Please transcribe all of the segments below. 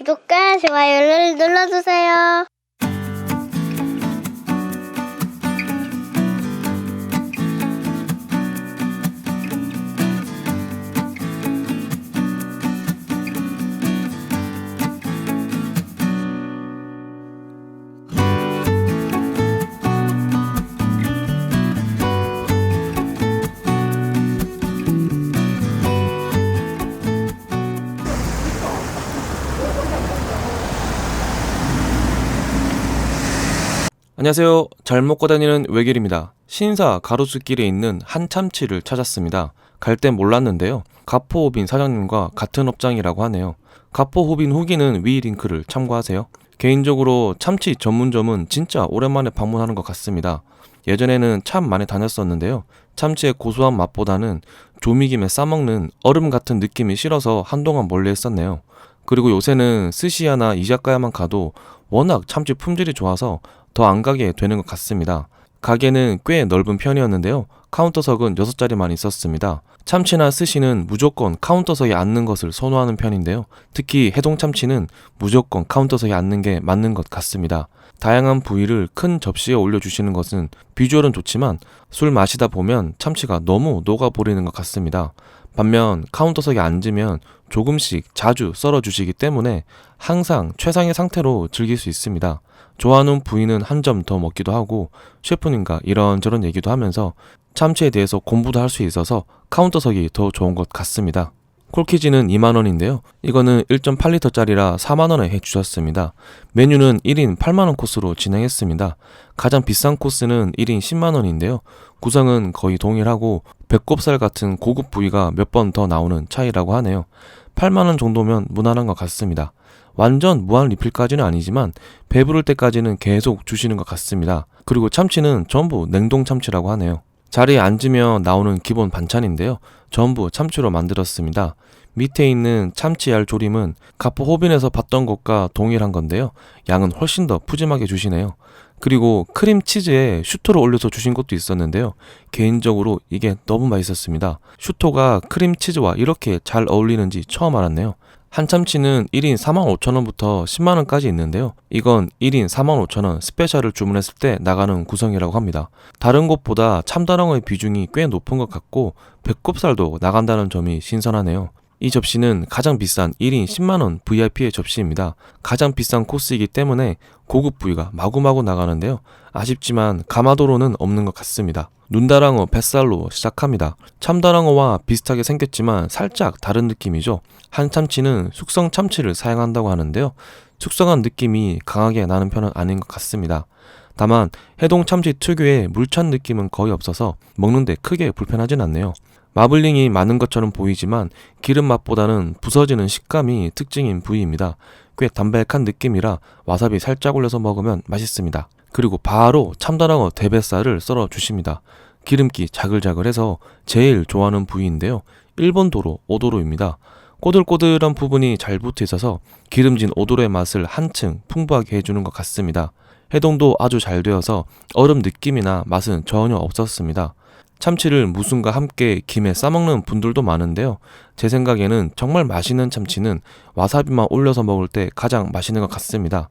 구독과 좋아요를 눌러주세요. 안녕하세요. 잘 먹고 다니는 외길입니다. 신사 가로수길에 있는 한 참치를 찾았습니다. 갈 땐 몰랐는데요. 가포호빈 사장님과 같은 업장이라고 하네요. 가포호빈 후기는 위 링크를 참고하세요. 개인적으로 참치 전문점은 진짜 오랜만에 방문하는 것 같습니다. 예전에는 참 많이 다녔었는데요. 참치의 고소한 맛보다는 조미김에 싸먹는 얼음 같은 느낌이 싫어서 한동안 멀리 했었네요. 그리고 요새는 스시야나 이자카야만 가도 워낙 참치 품질이 좋아서 더 안 가게 되는 것 같습니다. 가게는 꽤 넓은 편이었는데요. 카운터석은 6자리만 있었습니다. 참치나 스시는 무조건 카운터석에 앉는 것을 선호하는 편인데요. 특히 해동참치는 무조건 카운터석에 앉는 게 맞는 것 같습니다. 다양한 부위를 큰 접시에 올려주시는 것은 비주얼은 좋지만 술 마시다 보면 참치가 너무 녹아버리는 것 같습니다. 반면 카운터석에 앉으면 조금씩 자주 썰어주시기 때문에 항상 최상의 상태로 즐길 수 있습니다. 좋아하는 부위는 한 점 더 먹기도 하고 셰프님과 이런저런 얘기도 하면서 참치에 대해서 공부도 할 수 있어서 카운터석이 더 좋은 것 같습니다. 콜키지는 2만원인데요. 이거는 1.8리터짜리라 4만원에 해주셨습니다. 메뉴는 1인 8만원 코스로 진행했습니다. 가장 비싼 코스는 1인 10만원인데요. 구성은 거의 동일하고 배꼽살 같은 고급 부위가 몇 번 더 나오는 차이라고 하네요. 8만원 정도면 무난한 것 같습니다. 완전 무한 리필까지는 아니지만 배부를 때까지는 계속 주시는 것 같습니다. 그리고 참치는 전부 냉동 참치라고 하네요. 자리에 앉으면 나오는 기본 반찬인데요. 전부 참치로 만들었습니다. 밑에 있는 참치알 조림은 가포 호빈에서 봤던 것과 동일한 건데요. 양은 훨씬 더 푸짐하게 주시네요. 그리고 크림치즈에 슈토를 올려서 주신 것도 있었는데요. 개인적으로 이게 너무 맛있었습니다. 슈토가 크림치즈와 이렇게 잘 어울리는지 처음 알았네요. 한 참치는 1인 45,000원부터 10만원까지 있는데요. 이건 1인 45,000원 스페셜을 주문했을 때 나가는 구성이라고 합니다. 다른 곳보다 참다랑어의 비중이 꽤 높은 것 같고 배꼽살도 나간다는 점이 신선하네요. 이 접시는 가장 비싼 1인 10만원 VIP의 접시입니다. 가장 비싼 코스이기 때문에 고급 부위가 마구마구 나가는데요. 아쉽지만 가마도로는 없는 것 같습니다. 눈다랑어 뱃살로 시작합니다. 참다랑어와 비슷하게 생겼지만 살짝 다른 느낌이죠. 한 참치는 숙성 참치를 사용한다고 하는데요. 숙성한 느낌이 강하게 나는 편은 아닌 것 같습니다. 다만 해동 참치 특유의 물찬 느낌은 거의 없어서 먹는데 크게 불편하진 않네요. 마블링이 많은 것처럼 보이지만 기름 맛보다는 부서지는 식감이 특징인 부위입니다. 꽤 담백한 느낌이라 와사비 살짝 올려서 먹으면 맛있습니다. 그리고 바로 참다랑어 대뱃살을 썰어 주십니다. 기름기 자글자글해서 제일 좋아하는 부위인데요. 일본 도로 오도로입니다. 꼬들꼬들한 부분이 잘 붙어 있어서 기름진 오도로의 맛을 한층 풍부하게 해주는 것 같습니다. 해동도 아주 잘 되어서 얼음 느낌이나 맛은 전혀 없었습니다. 참치를 무순과 함께 김에 싸먹는 분들도 많은데요. 제 생각에는 정말 맛있는 참치는 와사비만 올려서 먹을 때 가장 맛있는 것 같습니다.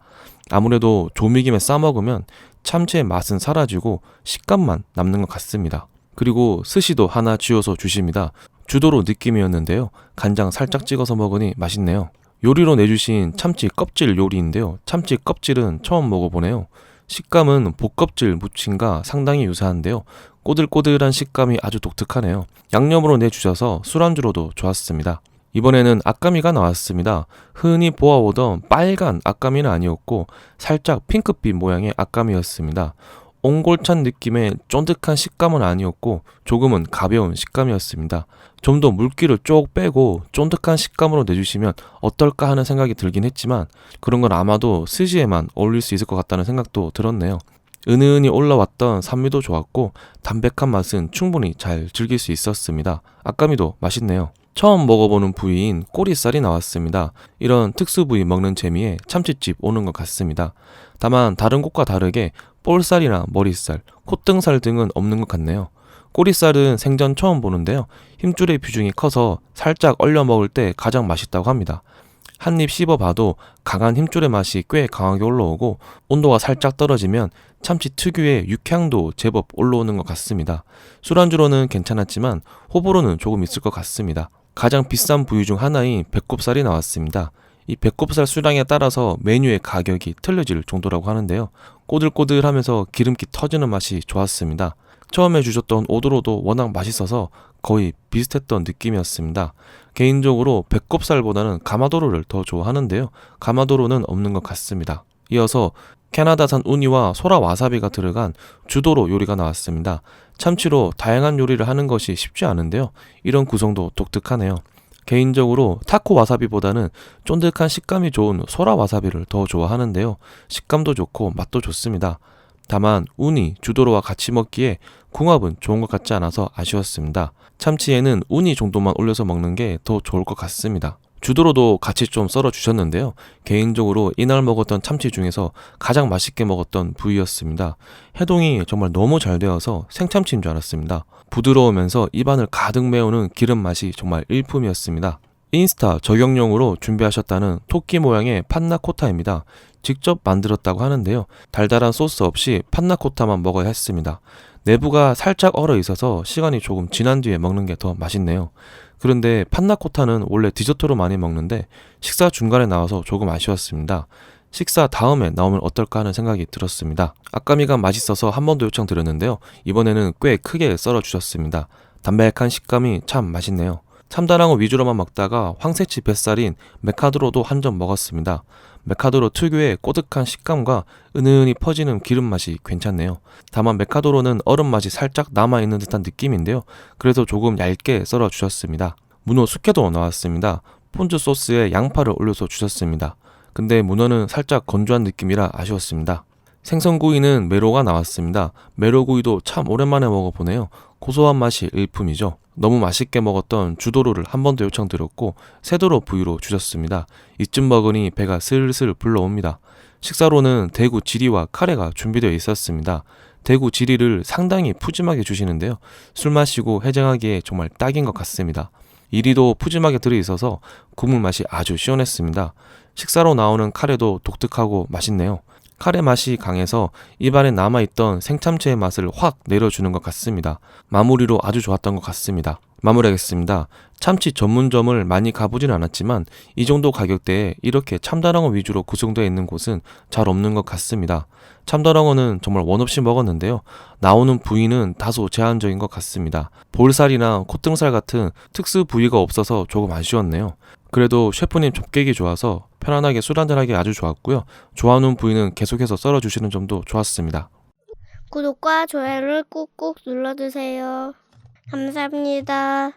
아무래도 조미김에 싸먹으면 참치의 맛은 사라지고 식감만 남는 것 같습니다. 그리고 스시도 하나 쥐어서 주십니다. 주도로 느낌이었는데요. 간장 살짝 찍어서 먹으니 맛있네요. 요리로 내주신 참치 껍질 요리인데요. 참치 껍질은 처음 먹어보네요. 식감은 복껍질 무침과 상당히 유사한데요. 꼬들꼬들한 식감이 아주 독특하네요. 양념으로 내주셔서 술안주로도 좋았습니다. 이번에는 아까미가 나왔습니다. 흔히 보아오던 빨간 아까미는 아니었고 살짝 핑크빛 모양의 아까미였습니다. 옹골찬 느낌의 쫀득한 식감은 아니었고 조금은 가벼운 식감이었습니다. 좀 더 물기를 쭉 빼고 쫀득한 식감으로 내주시면 어떨까 하는 생각이 들긴 했지만 그런 건 아마도 스시에만 어울릴 수 있을 것 같다는 생각도 들었네요. 은은히 올라왔던 산미도 좋았고 담백한 맛은 충분히 잘 즐길 수 있었습니다. 아까미도 맛있네요. 처음 먹어보는 부위인 꼬리살이 나왔습니다. 이런 특수 부위 먹는 재미에 참치집 오는 것 같습니다. 다만 다른 곳과 다르게 볼살이나 머리살, 콧등살 등은 없는 것 같네요. 꼬리살은 생전 처음 보는데요. 힘줄의 비중이 커서 살짝 얼려 먹을 때 가장 맛있다고 합니다. 한 입 씹어봐도 강한 힘줄의 맛이 꽤 강하게 올라오고 온도가 살짝 떨어지면 참치 특유의 육향도 제법 올라오는 것 같습니다. 술안주로는 괜찮았지만 호불호는 조금 있을 것 같습니다. 가장 비싼 부위 중 하나인 배꼽살이 나왔습니다. 이 배꼽살 수량에 따라서 메뉴의 가격이 틀려질 정도라고 하는데요. 꼬들꼬들하면서 기름기 터지는 맛이 좋았습니다. 처음에 주셨던 오도로도 워낙 맛있어서 거의 비슷했던 느낌이었습니다. 개인적으로 배꼽살보다는 가마도로를 더 좋아하는데요. 가마도로는 없는 것 같습니다. 이어서 캐나다산 우니와 소라 와사비가 들어간 주도로 요리가 나왔습니다. 참치로 다양한 요리를 하는 것이 쉽지 않은데요. 이런 구성도 독특하네요. 개인적으로 타코 와사비보다는 쫀득한 식감이 좋은 소라 와사비를 더 좋아하는데요. 식감도 좋고 맛도 좋습니다. 다만 우니, 주도로와 같이 먹기에 궁합은 좋은 것 같지 않아서 아쉬웠습니다. 참치에는 우니 정도만 올려서 먹는 게 더 좋을 것 같습니다. 주도로도 같이 좀 썰어 주셨는데요. 개인적으로 이날 먹었던 참치 중에서 가장 맛있게 먹었던 부위였습니다. 해동이 정말 너무 잘 되어서 생참치인 줄 알았습니다. 부드러우면서 입안을 가득 메우는 기름 맛이 정말 일품이었습니다. 인스타 저격용으로 준비하셨다는 토끼 모양의 판나코타입니다. 직접 만들었다고 하는데요. 달달한 소스 없이 판나코타만 먹어야 했습니다. 내부가 살짝 얼어 있어서 시간이 조금 지난 뒤에 먹는 게 더 맛있네요. 그런데 판나코타는 원래 디저트로 많이 먹는데 식사 중간에 나와서 조금 아쉬웠습니다. 식사 다음에 나오면 어떨까 하는 생각이 들었습니다. 아까미가 맛있어서 한 번 더 요청드렸는데요. 이번에는 꽤 크게 썰어 주셨습니다. 담백한 식감이 참 맛있네요. 참다랑어 위주로만 먹다가 황새치 뱃살인 메카드로도 한 점 먹었습니다. 메카도로 특유의 꼬득한 식감과 은은히 퍼지는 기름 맛이 괜찮네요. 다만 메카도로는 얼음 맛이 살짝 남아있는 듯한 느낌인데요. 그래서 조금 얇게 썰어 주셨습니다. 문어 숙회도 나왔습니다. 폰즈 소스에 양파를 올려서 주셨습니다. 근데 문어는 살짝 건조한 느낌이라 아쉬웠습니다. 생선구이는 메로가 나왔습니다. 메로구이도 참 오랜만에 먹어보네요. 고소한 맛이 일품이죠. 너무 맛있게 먹었던 주도로를 한 번 더 요청드렸고 새도로 부위로 주셨습니다. 이쯤 먹으니 배가 슬슬 불러옵니다. 식사로는 대구 지리와 카레가 준비되어 있었습니다. 대구 지리를 상당히 푸짐하게 주시는데요. 술 마시고 해장하기에 정말 딱인 것 같습니다. 이리도 푸짐하게 들어있어서 국물 맛이 아주 시원했습니다. 식사로 나오는 카레도 독특하고 맛있네요. 카레 맛이 강해서 입안에 남아있던 생참치의 맛을 확 내려주는 것 같습니다. 마무리로 아주 좋았던 것 같습니다. 마무리하겠습니다. 참치 전문점을 많이 가보진 않았지만 이 정도 가격대에 이렇게 참다랑어 위주로 구성되어 있는 곳은 잘 없는 것 같습니다. 참다랑어는 정말 원 없이 먹었는데요. 나오는 부위는 다소 제한적인 것 같습니다. 볼살이나 콧등살 같은 특수 부위가 없어서 조금 아쉬웠네요. 그래도 셰프님 접객이 좋아서 편안하게 술 한잔하기 아주 좋았고요. 좋아하는 부위는 계속해서 썰어주시는 점도 좋았습니다. 구독과 좋아요를 꾹꾹 눌러주세요. 감사합니다.